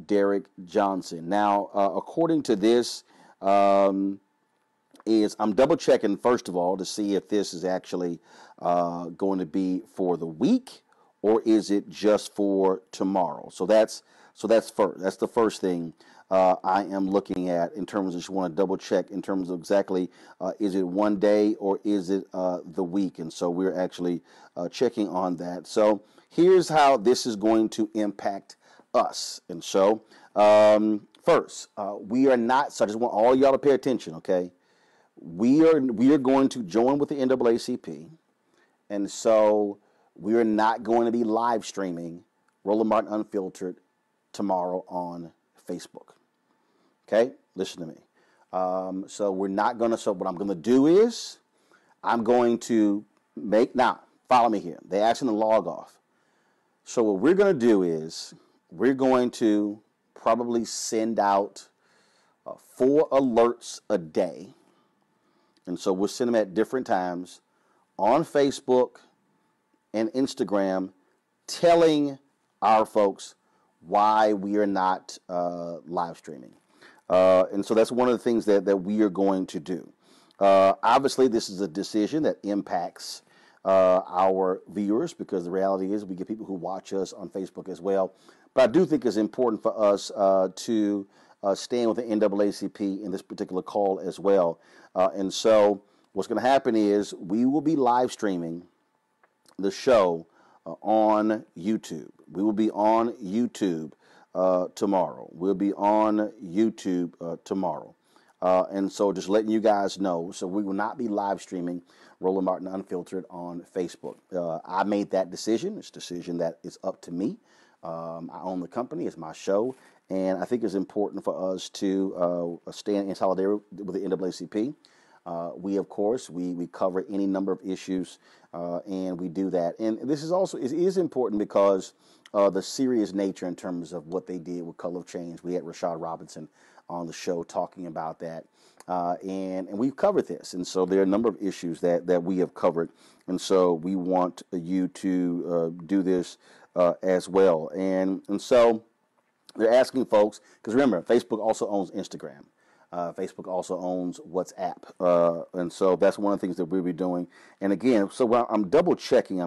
Derek Johnson. Now, according to this, um, is I'm double checking first of all to see if this is actually going to be for the week or is it just for tomorrow. So that's first. That's the first thing I am looking at in terms of just want to double check in terms of exactly is it one day or is it the week, and so we're actually checking on that. So here's how this is going to impact us, and so first we are not. So I just want all y'all to pay attention, okay? We are going to join with the NAACP, and so we are not going to be live streaming Roland Martin Unfiltered tomorrow on Facebook. Okay, listen to me. So we're not going to. So what I'm going to do is I'm going to make now. Follow me here. They asking to log off. So what we're going to do is we're going to probably send out 4 alerts a day. And so we'll send them at different times on Facebook and Instagram telling our folks why we are not live streaming. And so that's one of the things that we are going to do. Obviously, this is a decision that impacts our viewers because the reality is we get people who watch us on Facebook as well. But I do think it's important for us to stand with the NAACP in this particular call as well. And so what's going to happen is we will be live streaming the show on YouTube. We will be on YouTube tomorrow. We'll be on YouTube tomorrow. And so just letting you guys know, so we will not be live streaming Roland Martin Unfiltered on Facebook. I made that decision. It's a decision that is up to me. I own the company. It's my show. And I think it's important for us to stand in solidarity with the NAACP. We, of course, we cover any number of issues, and we do that. And this is also, it is important because the serious nature in terms of what they did with Color of Change. We had Rashad Robinson on the show talking about that, and we've covered this. And so there are a number of issues that we have covered. And so we want you to do this as well. And so they're asking folks, because remember, Facebook also owns Instagram. Facebook also owns WhatsApp. And so that's one of the things that we'll be doing. And again, so I'm double checking,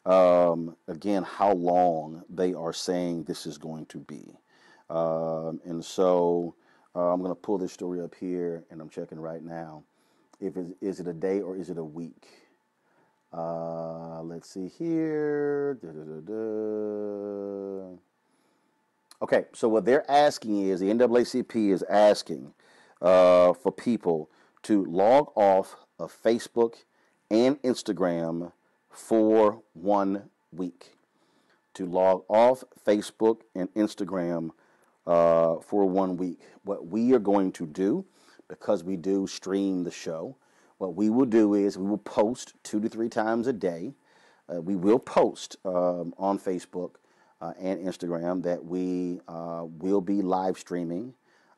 again, how long they are saying this is going to be. And so I'm going to pull this story up here and I'm checking right now. Is it a day or is it a week? Let's see here. Okay, so what they're asking is, the NAACP is asking for people to log off of Facebook and Instagram for 1 week. To log off Facebook and Instagram for 1 week. What we are going to do, because we do stream the show, what we will do is we will post 2 to 3 times a day. We will post on Facebook and Instagram that we will be live streaming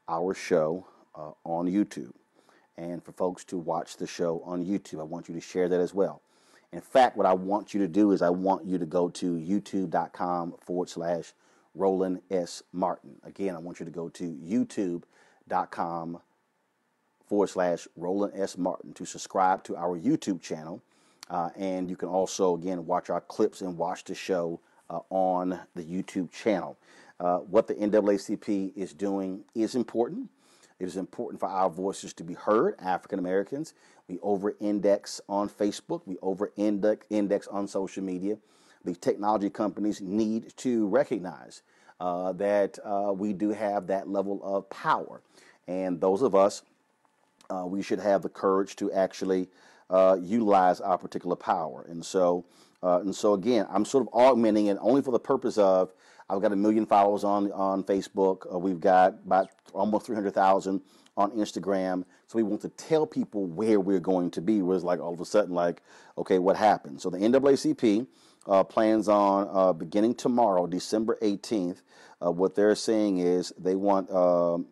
our show on YouTube. And for folks to watch the show on YouTube, I want you to share that as well. In fact, what I want you to do is I want you to go to youtube.com/Roland S. Martin. Again, I want you to go to youtube.com/Roland S. Martin to subscribe to our YouTube channel. And you can also, again, watch our clips and watch the show on the YouTube channel. What the NAACP is doing is important. It is important for our voices to be heard, African Americans. We over-index on Facebook. We over-index on social media. The technology companies need to recognize that we do have that level of power. And those of us, we should have the courage to actually utilize our particular power. And so again, I'm sort of augmenting it only for the purpose of, I've got 1 million followers on Facebook. We've got about almost 300,000 on Instagram. So we want to tell people where we're going to be. Where it's like all of a sudden, like, okay, what happened? So the NAACP plans on beginning tomorrow, December 18th. What they're saying is they want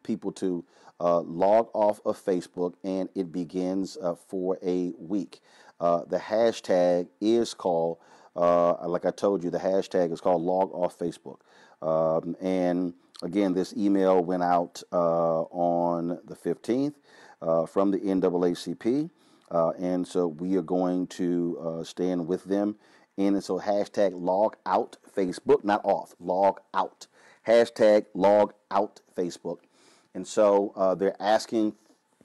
people to log off of Facebook, and it begins for a week. The hashtag is called, like I told you, the hashtag is called log off Facebook. And again, this email went out on the 15th from the NAACP. And so we are going to stand with them. And so hashtag log out Facebook, not off, log out. Hashtag log out Facebook. And so they're asking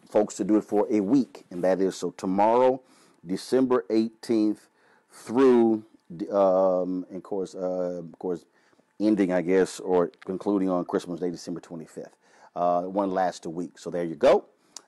folks to do it for a week. And that is so tomorrow, December 18th through, of course, ending, I guess, or concluding on Christmas Day, December 25th. One lasts a week. So there you go.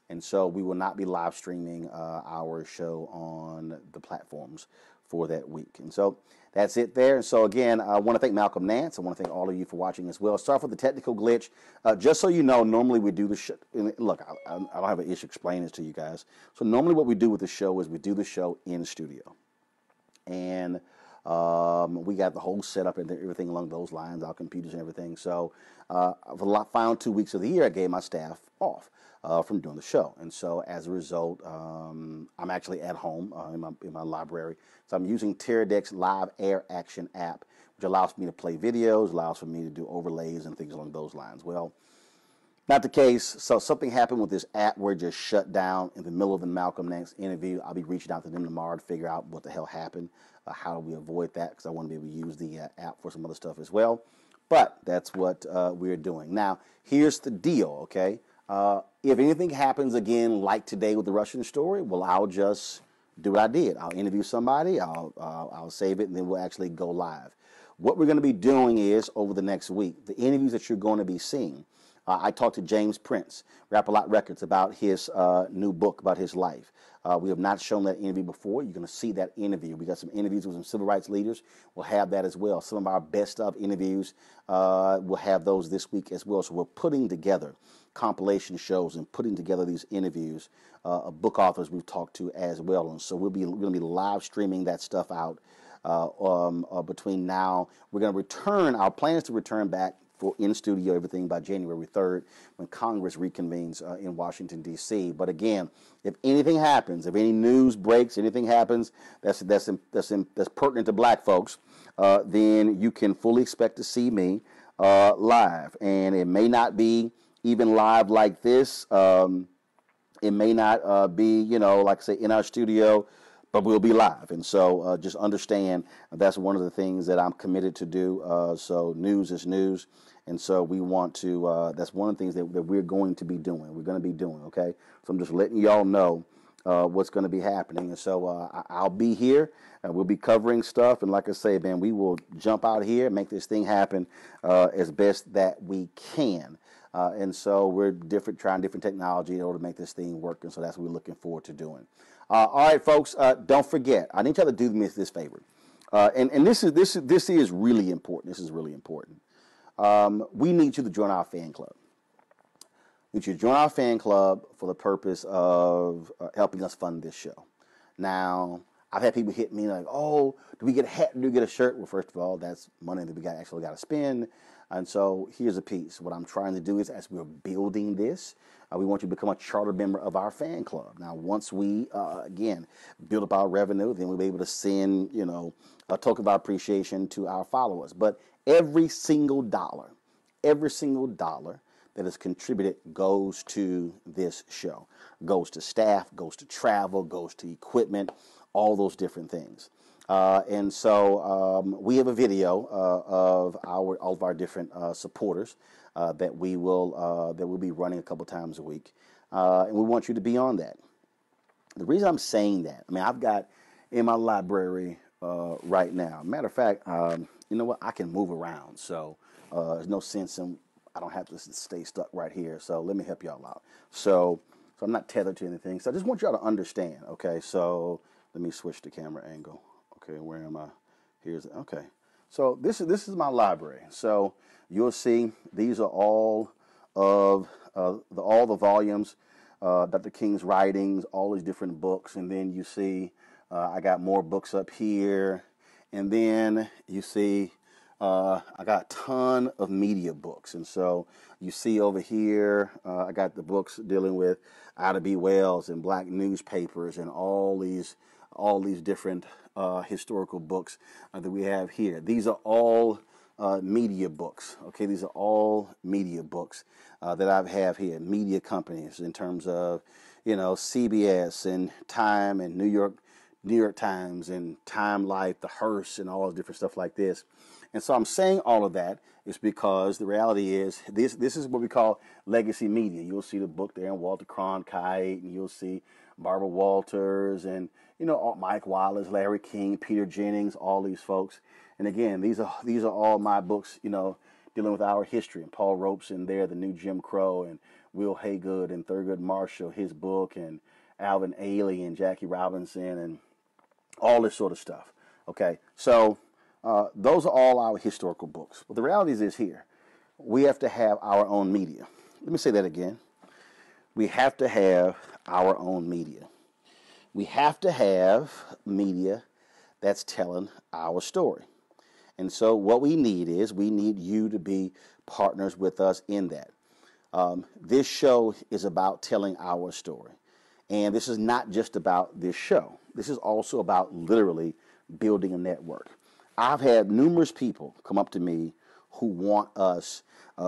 And so we will not be live streaming our show on the platforms for that week. And so that's it there. And so again, I want to thank Malcolm Nance. I want to thank all of you for watching as well. Sorry for the technical glitch. Just so you know, normally we do the show. Look, I don't have an issue explaining this to you guys. So normally what we do with the show is we do the show in studio. And we got the whole setup and everything along those lines, our computers and everything. So for the final 2 weeks of the year, I gave my staff off from doing the show. And so as a result, I'm actually at home in my library. So I'm using Teradek's Live Air Action app, which allows me to play videos, allows for me to do overlays and things along those lines. Well, not the case. So something happened with this app where it just shut down in the middle of the Malcolm Nance interview. I'll be reaching out to them tomorrow to figure out what the hell happened. How do we avoid that? Because I want to be able to use the app for some other stuff as well. But that's what we're doing. Now, here's the deal, okay? If anything happens again like today with the Russian story, well, I'll just do what I did. I'll interview somebody, I'll save it, and then we'll actually go live. What we're going to be doing is, over the next week, the interviews that you're going to be seeing. I talked to James Prince, Rap-A-Lot Records, about his new book, about his life. We have not shown that interview before. You're going to see that interview. We got some interviews with some civil rights leaders. We'll have that as well. Some of our best of interviews, we'll have those this week as well. So we're putting together compilation shows and putting together these interviews of book authors we've talked to as well. And so we're going to be live streaming that stuff out between now. We're going to return. Our plan is to return back for in-studio everything by January 3rd when Congress reconvenes in Washington, D.C. But again, if anything happens, if any news breaks, anything happens that's pertinent to black folks, then you can fully expect to see me live. And it may not be even live like this. It may not be, like I say, in our studio, but we'll be live. And so just understand that's one of the things that I'm committed to do. So news is news. And so we want to, that's one of the things that we're going to be doing. We're going to be doing, okay? So I'm just letting y'all know what's going to be happening. And so I'll be here. We'll be covering stuff. And like I say, man, we will jump out here and make this thing happen as best that we can. And so we're trying different technology in order to make this thing work. And so that's what we're looking forward to doing. All right, folks, don't forget, I need y'all to do me this favor. And this is really important. This is really important. We need you to join our fan club. We need you to join our fan club for the purpose of helping us fund this show. Now, I've had people hit me like, oh, do we get a hat? Do we get a shirt? Well, first of all, that's money that we actually got to spend. And so here's a piece. What I'm trying to do is, as we're building this, we want you to become a charter member of our fan club. Now, once we, again, build up our revenue, then we'll be able to send, a token of our appreciation to our followers. But every single dollar that is contributed goes to this show, goes to staff, goes to travel, goes to equipment, all those different things. And so we have a video of all of our different supporters that we'll be running a couple times a week, and we want you to be on that. The reason I'm saying that, I've got in my library right now. Matter of fact, you know what? I can move around, so there's no sense in I don't have to stay stuck right here. So let me help y'all out. So I'm not tethered to anything. So I just want y'all to understand. Okay, so let me switch the camera angle. Okay, where am I? Okay. So this is my library. So you'll see these are all of all the volumes, Dr. King's writings, all these different books, and then you see I got more books up here, and then you see I got a ton of media books, and so you see over here I got the books dealing with Ida B. Wells and black newspapers and all these different historical books that we have here. These are all media books. Okay, these are all media books that I have here. Media companies in terms of, CBS and Time and New York Times and Time Life, the Hearst, and all the different stuff like this. And so I'm saying all of that is because the reality is this is what we call legacy media. You'll see the book there in Walter Cronkite, and you'll see Barbara Walters, and Mike Wallace, Larry King, Peter Jennings, all these folks. And again, these are all my books, dealing with our history. And Paul Robeson there, The New Jim Crow, and Will Haygood and Thurgood Marshall, his book, and Alvin Ailey and Jackie Robinson, and all this sort of stuff. Okay, so those are all our historical books. But the reality is here, we have to have our own media. Let me say that again. We have to have our own media. We have to have media that's telling our story. And so what we need you to be partners with us in that. This show is about telling our story. And this is not just about this show. This is also about literally building a network. I've had numerous people come up to me who want us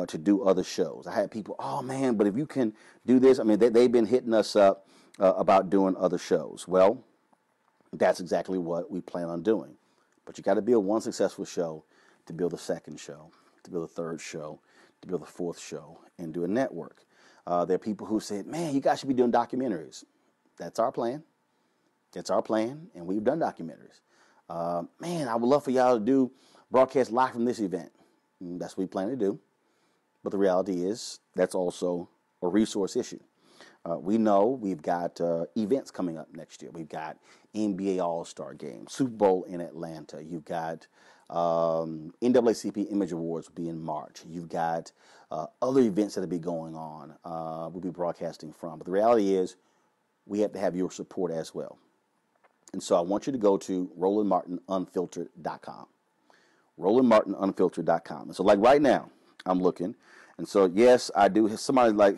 to do other shows. I had people, oh man, but if you can do this, I mean, they've been hitting us up about doing other shows. Well, that's exactly what we plan on doing. But you got to build one successful show to build a second show, to build a third show, to build a fourth show, and do a network. There are people who said, man, you guys should be doing documentaries. That's our plan. That's our plan, and we've done documentaries. Man, I would love for y'all to do broadcast live from this event. That's what we plan to do. But the reality is that's also a resource issue. We know we've got events coming up next year. We've got NBA All-Star Game, Super Bowl in Atlanta. You've got NAACP Image Awards will be in March. You've got other events that will be going on. We'll be broadcasting from. But the reality is we have to have your support as well. And so I want you to go to RolandMartinUnfiltered.com. RolandMartinUnfiltered.com. And so like right now, I'm looking. And so, yes, I do. Somebody like,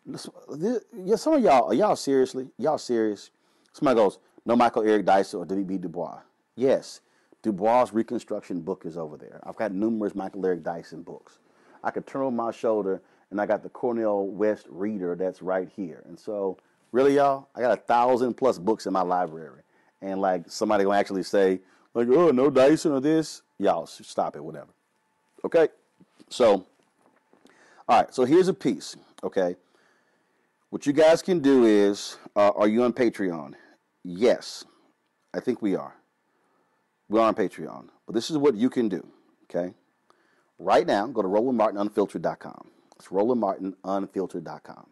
yeah, some of y'all, are y'all seriously? Y'all serious? Somebody goes, no Michael Eric Dyson or W.B. Du Bois. Yes, Du Bois' Reconstruction book is over there. I've got numerous Michael Eric Dyson books. I could turn over my shoulder, and I got the Cornell West Reader that's right here. And so, really, y'all, I got 1,000+ books in my library. And, like, somebody going to actually say, like, oh, no Dyson or this? Y'all, stop it, whatever. Okay? So, all right, so here's a piece, okay? What you guys can do is, are you on Patreon? Yes, I think we are. We're on Patreon. But this is what you can do, okay? Right now, go to RolandMartinUnfiltered.com. It's RolandMartinUnfiltered.com.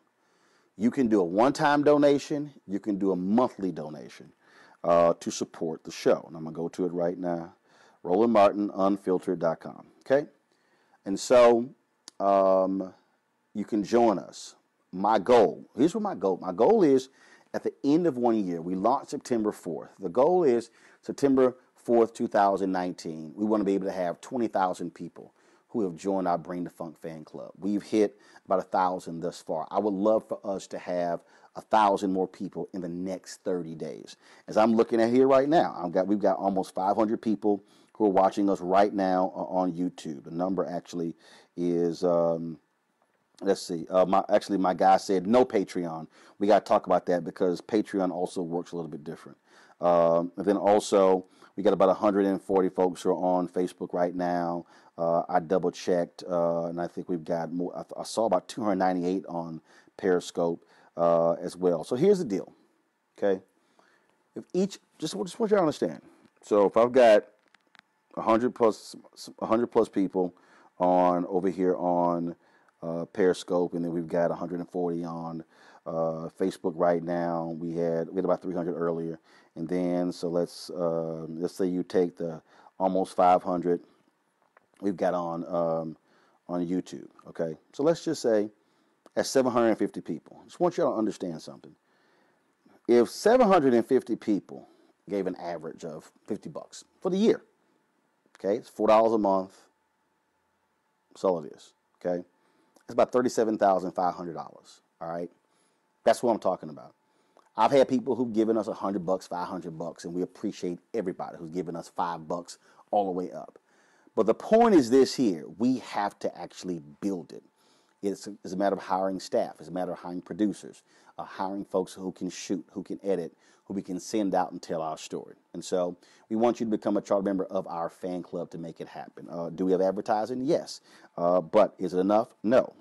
You can do a one-time donation. You can do a monthly donation to support the show. And I'm going to go to it right now. RolandMartinUnfiltered.com, okay? And so you can join us. My goal, here's what my goal is at the end of 1 year. We launched September 4th. The goal is September 4th, 2019. We want to be able to have 20,000 people who have joined our Bring the Funk fan club. We've hit about 1,000 thus far. I would love for us to have 1,000 more people in the next 30 days. As I'm looking at here right now, we've got almost 500 people who are watching us right now on YouTube. The number actually is, let's see, my guy said no Patreon. We got to talk about that because Patreon also works a little bit different. And then also, we got about 140 folks who are on Facebook right now. I double checked, and I think we've got more. I saw about 298 on Periscope as well. So here's the deal, okay? If just want you to understand. So if I've got 100 plus people over here on Periscope, and then we've got 140 on Facebook right now. We had about 300 earlier, and then so let's say you take the almost 500 we've got on YouTube. Okay, so let's just say that's 750 people. Just want you all to understand something. If 750 people gave an average of $50 for the year, okay, it's $4 a month. That's all it is. Okay. It's about $37,500. All right, that's what I'm talking about. I've had people who've given us $100, $500, and we appreciate everybody who's given us $5 all the way up. But the point is this here. We have to actually build it. It's a matter of hiring staff. It's a matter of hiring producers, hiring folks who can shoot, who can edit, who we can send out and tell our story. And so we want you to become a charter member of our fan club to make it happen. Do we have advertising? Yes. But is it enough? No.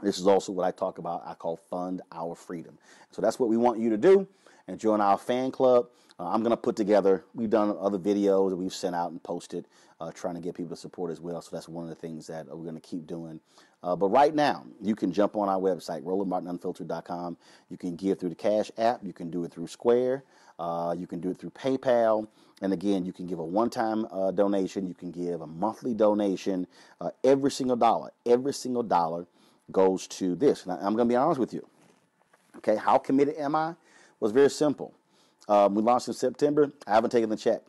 This is also what I talk about. I call Fund Our Freedom. So that's what we want you to do and join our fan club. I'm going to put together, we've done other videos that we've sent out and posted, trying to get people to support as well. So that's one of the things that we're going to keep doing. But right now, you can jump on our website, RolandMartinUnfiltered.com. You can give through the Cash app. You can do it through Square. You can do it through PayPal. And again, you can give a one-time donation. You can give a monthly donation. Every single dollar goes to this. Now, I'm going to be honest with you. Okay, how committed am I? Well, it's very simple. We launched in September. I haven't taken the check.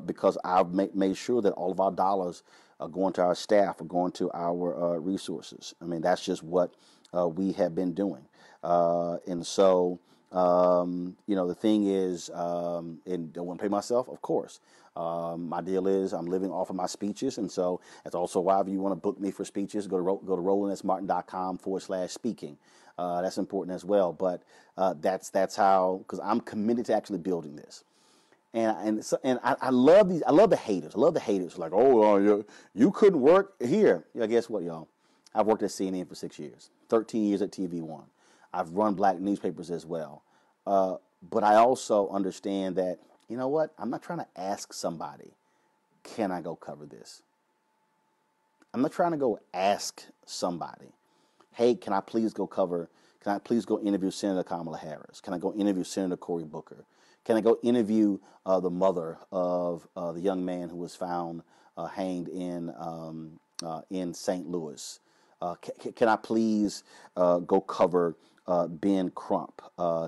Because I've made sure that all of our dollars are going to our staff, are going to our resources. I mean, that's just what we have been doing. And so, the thing is, and don't want to pay myself, of course. My deal is I'm living off of my speeches. And so that's also why if you want to book me for speeches, go to RolandSMartin.com/speaking. That's important as well. But that's how, because I'm committed to actually building this. And I love these. I love the haters. Like, oh, you couldn't work here. Yeah, guess what, y'all? I've worked at CNN for 6 years, 13 years at TV1. I've run black newspapers as well. But I also understand that, you know what? I'm not trying to ask somebody, can I go cover this? I'm not trying to go ask somebody, hey, can I please go interview Senator Kamala Harris? Can I go interview Senator Cory Booker? Can I go interview the mother of the young man who was found hanged in St. Louis? Can I please go cover Ben Crump?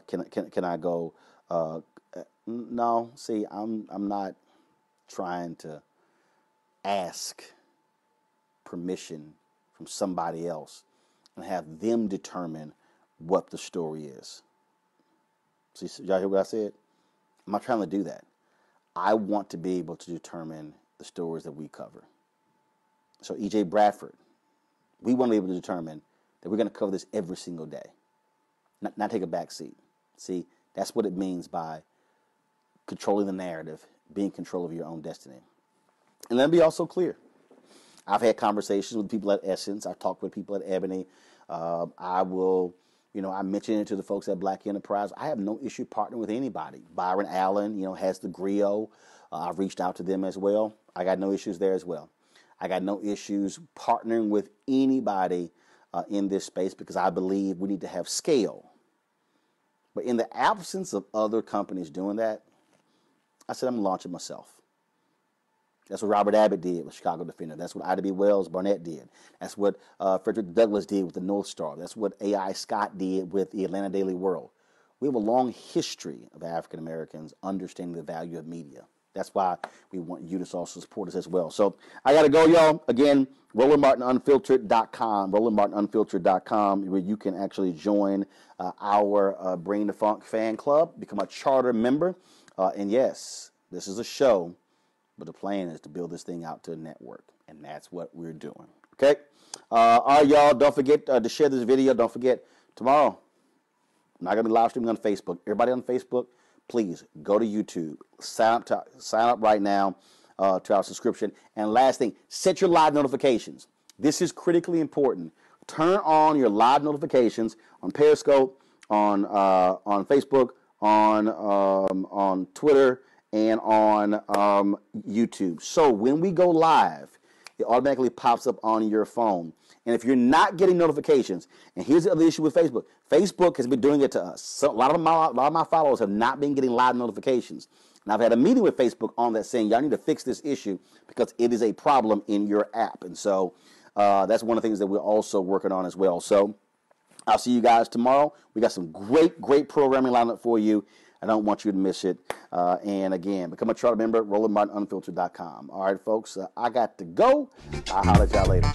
Can I go? No, see, I'm not trying to ask permission from somebody else and have them determine what the story is. See, y'all hear what I said? I'm not trying to do that. I want to be able to determine the stories that we cover. So E.J. Bradford, we want to be able to determine that we're going to cover this every single day, not take a back seat. See, that's what it means by controlling the narrative, being in control of your own destiny. And let me be also clear. I've had conversations with people at Essence. I've talked with people at Ebony. I mentioned it to the folks at Black Enterprise. I have no issue partnering with anybody. Byron Allen, has the griot. I've reached out to them as well. I got no issues there as well. I got no issues partnering with anybody in this space because I believe we need to have scale. But in the absence of other companies doing that, I said I'm going to launch it myself. That's what Robert Abbott did with Chicago Defender. That's what Ida B. Wells Barnett did. That's what Frederick Douglass did with the North Star. That's what A.I. Scott did with the Atlanta Daily World. We have a long history of African Americans understanding the value of media. That's why we want you to also support us as well. So I got to go, y'all. Again, RolandMartinUnfiltered.com, RolandMartinUnfiltered.com, where you can actually join our Bring the Funk fan club, become a charter member. And yes, this is a show. But the plan is to build this thing out to a network, and that's what we're doing. Okay? All right, y'all. Don't forget to share this video. Don't forget, tomorrow, I'm not going to be live streaming on Facebook. Everybody on Facebook, please go to YouTube. Sign up right now to our subscription. And last thing, set your live notifications. This is critically important. Turn on your live notifications on Periscope, on Facebook, on Twitter, and on YouTube. So when we go live, it automatically pops up on your phone. And if you're not getting notifications, and here's the other issue with Facebook. Facebook has been doing it to us. So a lot of my followers have not been getting live notifications. And I've had a meeting with Facebook on that saying, y'all need to fix this issue because it is a problem in your app. And so that's one of the things that we're also working on as well. So I'll see you guys tomorrow. We got some great programming lined up for you. I don't want you to miss it. And again, become a charter member, RolandMartinUnfiltered.com. All right, folks, I got to go. I'll holler at y'all later.